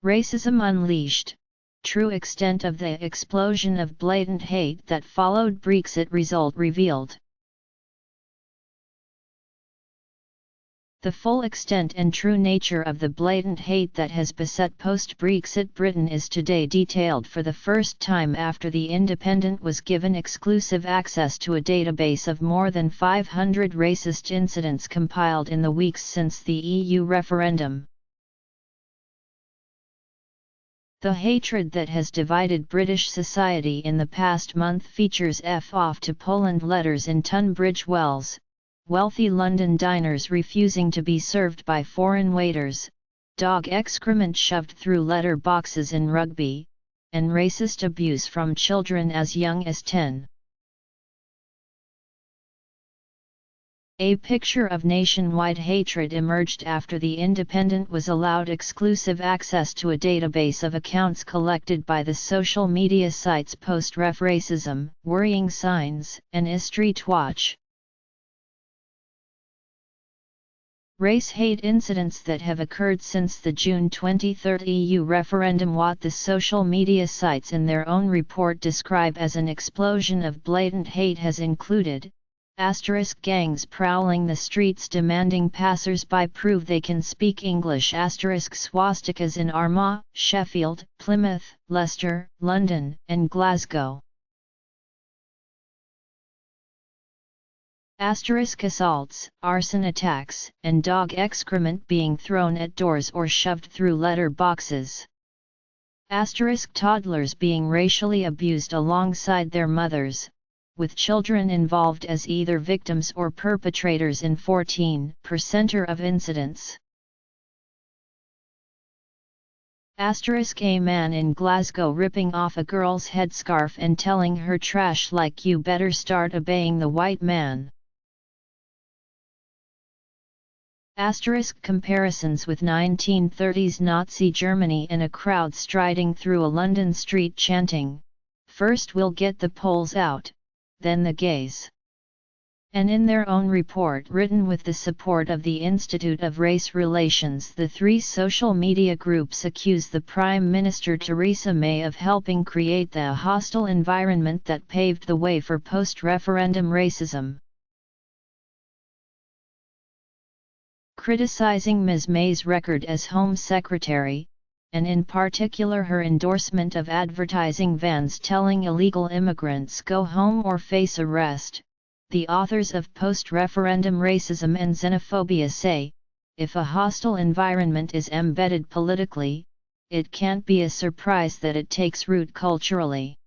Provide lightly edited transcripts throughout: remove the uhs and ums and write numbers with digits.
Racism unleashed. True extent of the explosion of blatant hate that followed Brexit result revealed. The full extent and true nature of the blatant hate that has beset post-Brexit Britain is today detailed for the first time after The Independent was given exclusive access to a database of more than 500 racist incidents compiled in the weeks since the EU referendum. The hatred that has divided British society in the past month features F off to Poland letters in Tunbridge Wells, wealthy London diners refusing to be served by foreign waiters, dog excrement shoved through letter boxes in Rugby, and racist abuse from children as young as 10. A picture of nationwide hatred emerged after The Independent was allowed exclusive access to a database of accounts collected by the social media sites Post-Ref Racism, Worrying Signs, and Street Watch. Race hate incidents that have occurred since the June 23 EU referendum, what the social media sites in their own report describe as an explosion of blatant hate, has included gangs prowling the streets demanding passers-by prove they can speak English, swastikas in Armagh, Sheffield, Plymouth, Leicester, London, and Glasgow. Assaults, arson attacks, and dog excrement being thrown at doors or shoved through letter boxes. Toddlers being racially abused alongside their mothers, with children involved as either victims or perpetrators in 14% of incidents. A man in Glasgow ripping off a girl's headscarf and telling her trash like you better start obeying the white man. Comparisons with 1930s Nazi Germany and a crowd striding through a London street chanting, "First we'll get the Poles out, then the gays." And in their own report written with the support of the Institute of Race Relations, the three social media groups accuse the Prime Minister Theresa May of helping create the hostile environment that paved the way for post-referendum racism. Criticizing Ms. May's record as Home Secretary, and in particular her endorsement of advertising vans telling illegal immigrants go home or face arrest, the authors of Post-Referendum Racism and Xenophobia say, if a hostile environment is embedded politically, it can't be a surprise that it takes root culturally.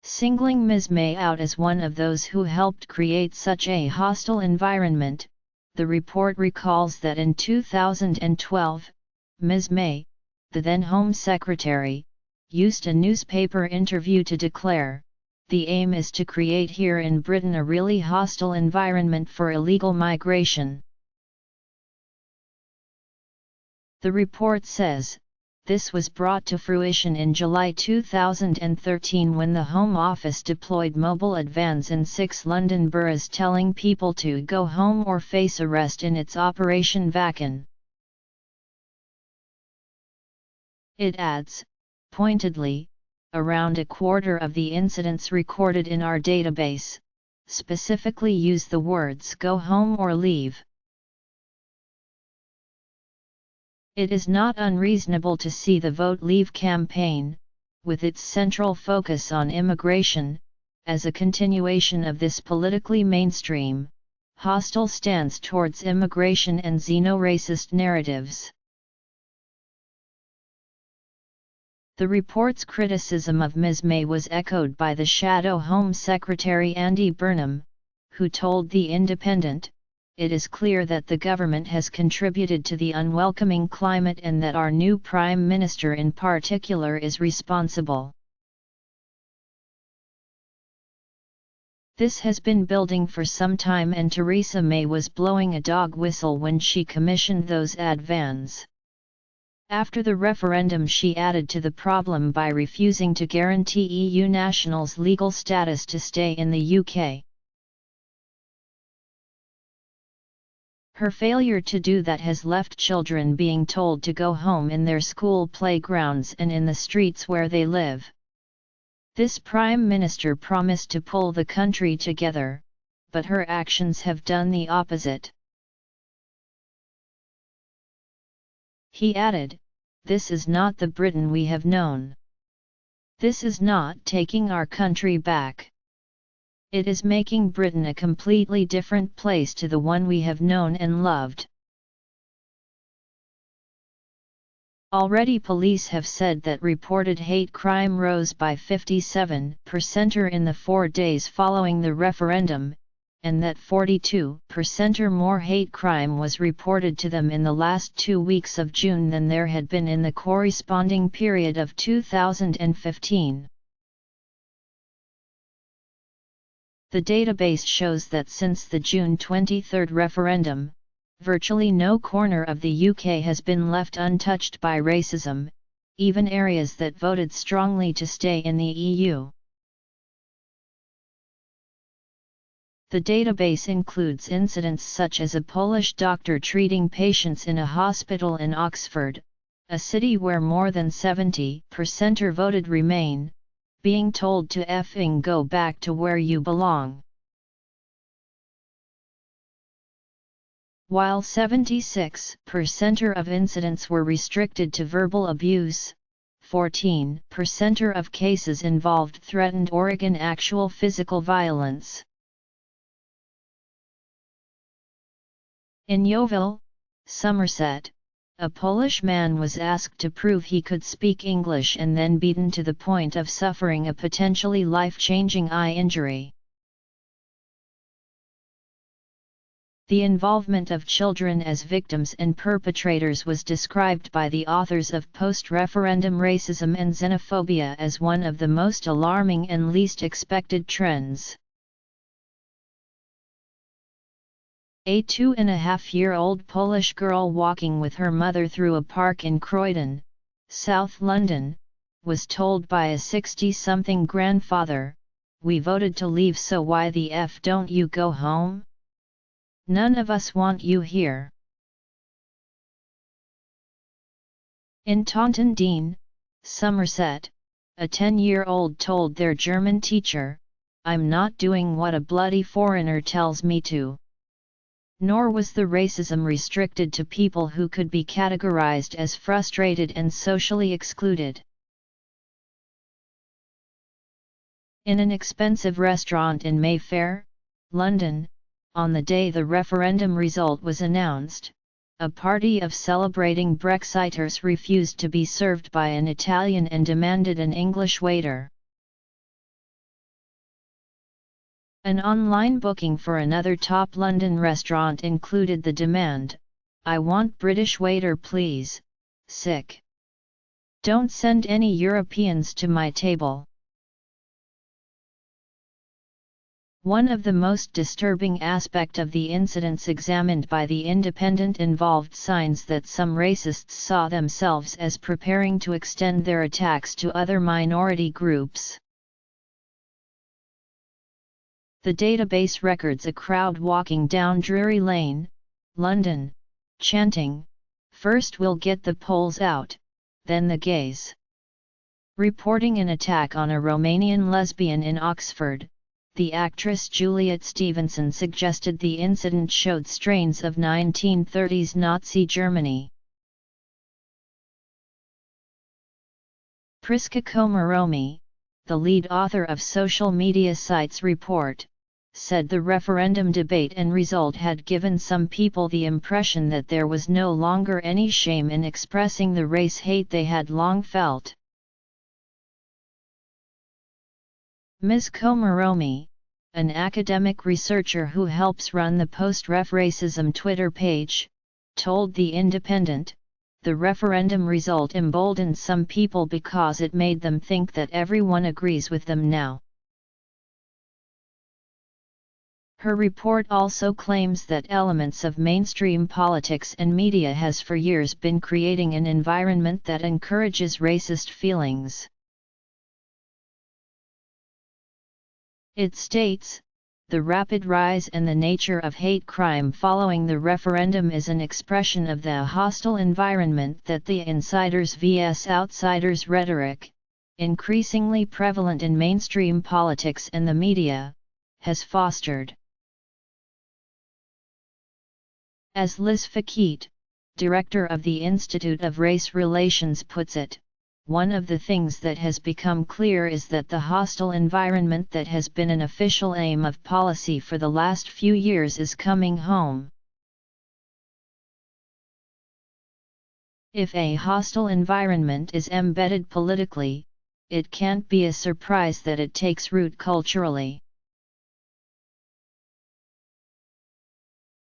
Singling Ms. May out as one of those who helped create such a hostile environment, the report recalls that in 2012, Ms. May, the then Home Secretary, used a newspaper interview to declare, "The aim is to create here in Britain a really hostile environment for illegal migration." The report says, this was brought to fruition in July 2013 when the Home Office deployed mobile vans in 6 London boroughs telling people to go home or face arrest in its Operation Vacan. It adds, pointedly, around a quarter of the incidents recorded in our database, specifically use the words go home or leave. It is not unreasonable to see the Vote Leave campaign, with its central focus on immigration, as a continuation of this politically mainstream, hostile stance towards immigration and xeno-racist narratives. The report's criticism of Ms. May was echoed by the Shadow Home Secretary Andy Burnham, who told The Independent, "It is clear that the government has contributed to the unwelcoming climate and that our new Prime Minister in particular is responsible. This has been building for some time and Theresa May was blowing a dog whistle when she commissioned those ad vans. After the referendum she added to the problem by refusing to guarantee EU nationals legal status to stay in the UK. Her failure to do that has left children being told to go home in their school playgrounds and in the streets where they live. This Prime Minister promised to pull the country together, but her actions have done the opposite. He added, "This is not the Britain we have known. This is not taking our country back. It is making Britain a completely different place to the one we have known and loved." Already police have said that reported hate crime rose by 57% in the 4 days following the referendum, and that 42% more hate crime was reported to them in the last 2 weeks of June than there had been in the corresponding period of 2015. The database shows that since the June 23 referendum, virtually no corner of the UK has been left untouched by racism, even areas that voted strongly to stay in the EU. The database includes incidents such as a Polish doctor treating patients in a hospital in Oxford, a city where more than 70% voted Remain, being told to effing go back to where you belong. While 76% of incidents were restricted to verbal abuse, 14% of cases involved threatened or actual physical violence. In Yeovil, Somerset, a Polish man was asked to prove he could speak English and then beaten to the point of suffering a potentially life-changing eye injury. The involvement of children as victims and perpetrators was described by the authors of Post-Referendum Racism and Xenophobia as one of the most alarming and least expected trends. A 2.5-year-old Polish girl walking with her mother through a park in Croydon, South London, was told by a 60-something grandfather, "We voted to leave, so why the F don't you go home? None of us want you here." In Taunton Deane, Somerset, a 10-year-old told their German teacher, "I'm not doing what a bloody foreigner tells me to." Nor was the racism restricted to people who could be categorized as frustrated and socially excluded. In an expensive restaurant in Mayfair, London, on the day the referendum result was announced, a party of celebrating Brexiters refused to be served by an Italian and demanded an English waiter. An online booking for another top London restaurant included the demand, "I want British waiter please, sick. Don't send any Europeans to my table." One of the most disturbing aspects of the incidents examined by the Independent involved signs that some racists saw themselves as preparing to extend their attacks to other minority groups. The database records a crowd walking down Drury Lane, London, chanting, "First we'll get the Poles out, then the gays." Reporting an attack on a Romanian lesbian in Oxford, the actress Juliet Stevenson suggested the incident showed strains of 1930s Nazi Germany. Priska Komaromi, the lead author of social media sites Report, said the referendum debate and result had given some people the impression that there was no longer any shame in expressing the race hate they had long felt. Ms. Komaromi, an academic researcher who helps run the Post-Ref Racism Twitter page, told The Independent, "The referendum result emboldened some people because it made them think that everyone agrees with them now." Her report also claims that elements of mainstream politics and media has for years been creating an environment that encourages racist feelings. It states, the rapid rise and the nature of hate crime following the referendum is an expression of the hostile environment that the insiders vs outsiders rhetoric, increasingly prevalent in mainstream politics and the media, has fostered. As Liz Fakit, director of the Institute of Race Relations puts it, one of the things that has become clear is that the hostile environment that has been an official aim of policy for the last few years is coming home. If a hostile environment is embedded politically, it can't be a surprise that it takes root culturally.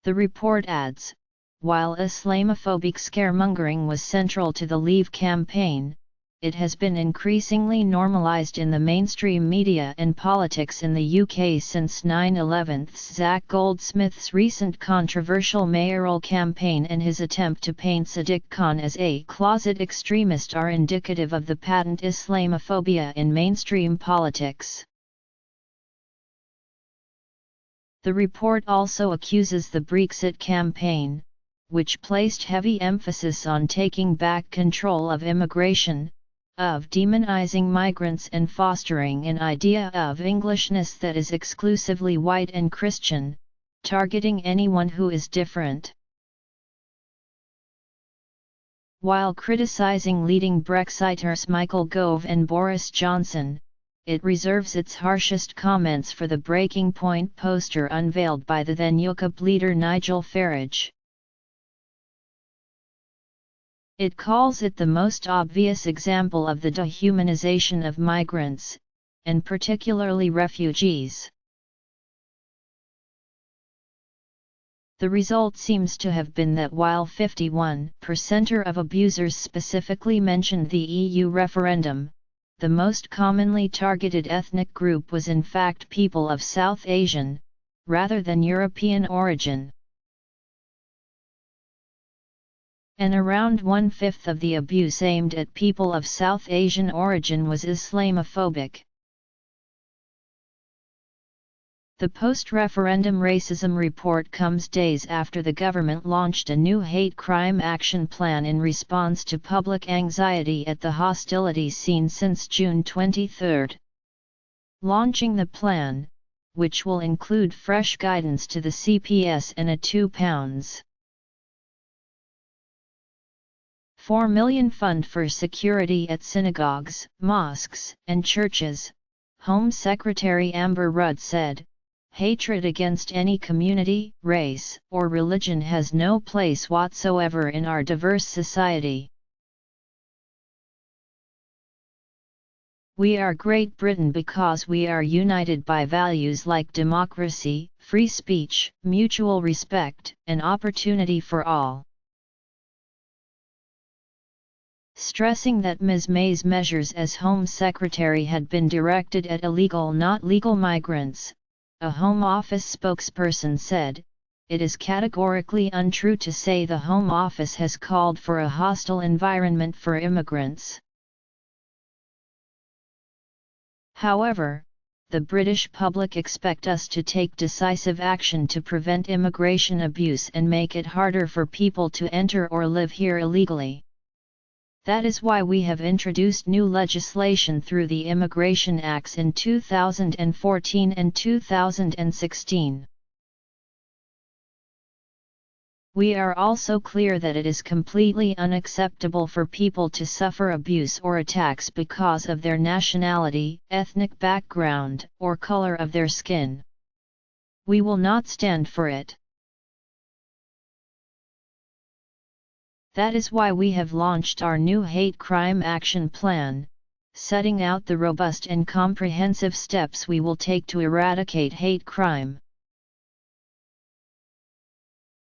The report adds, while Islamophobic scaremongering was central to the Leave campaign, it has been increasingly normalized in the mainstream media and politics in the UK since 9/11. Zach Goldsmith's recent controversial mayoral campaign and his attempt to paint Sadiq Khan as a closet extremist are indicative of the patent Islamophobia in mainstream politics. The report also accuses the Brexit campaign, which placed heavy emphasis on taking back control of immigration, of demonizing migrants and fostering an idea of Englishness that is exclusively white and Christian, targeting anyone who is different. While criticizing leading Brexiters Michael Gove and Boris Johnson, it reserves its harshest comments for the Breaking Point poster unveiled by the then UKIP leader Nigel Farage. It calls it the most obvious example of the dehumanization of migrants, and particularly refugees. The result seems to have been that while 51% of abusers specifically mentioned the EU referendum, the most commonly targeted ethnic group was in fact people of South Asian, rather than European origin. And around 1/5 of the abuse aimed at people of South Asian origin was Islamophobic. The post-referendum racism report comes days after the government launched a new hate crime action plan in response to public anxiety at the hostilities seen since June 23. Launching the plan, which will include fresh guidance to the CPS and a £2.4 million fund for security at synagogues, mosques, and churches, Home Secretary Amber Rudd said, "Hatred against any community, race, or religion has no place whatsoever in our diverse society. We are Great Britain because we are united by values like democracy, free speech, mutual respect, and opportunity for all." Stressing that Ms. May's measures as Home Secretary had been directed at illegal not legal migrants, a Home Office spokesperson said, "It is categorically untrue to say the Home Office has called for a hostile environment for immigrants." However, the British public expect us to take decisive action to prevent immigration abuse and make it harder for people to enter or live here illegally. That is why we have introduced new legislation through the Immigration Acts in 2014 and 2016. We are also clear that it is completely unacceptable for people to suffer abuse or attacks because of their nationality, ethnic background, or color of their skin. We will not stand for it. That is why we have launched our new Hate Crime Action Plan, setting out the robust and comprehensive steps we will take to eradicate hate crime.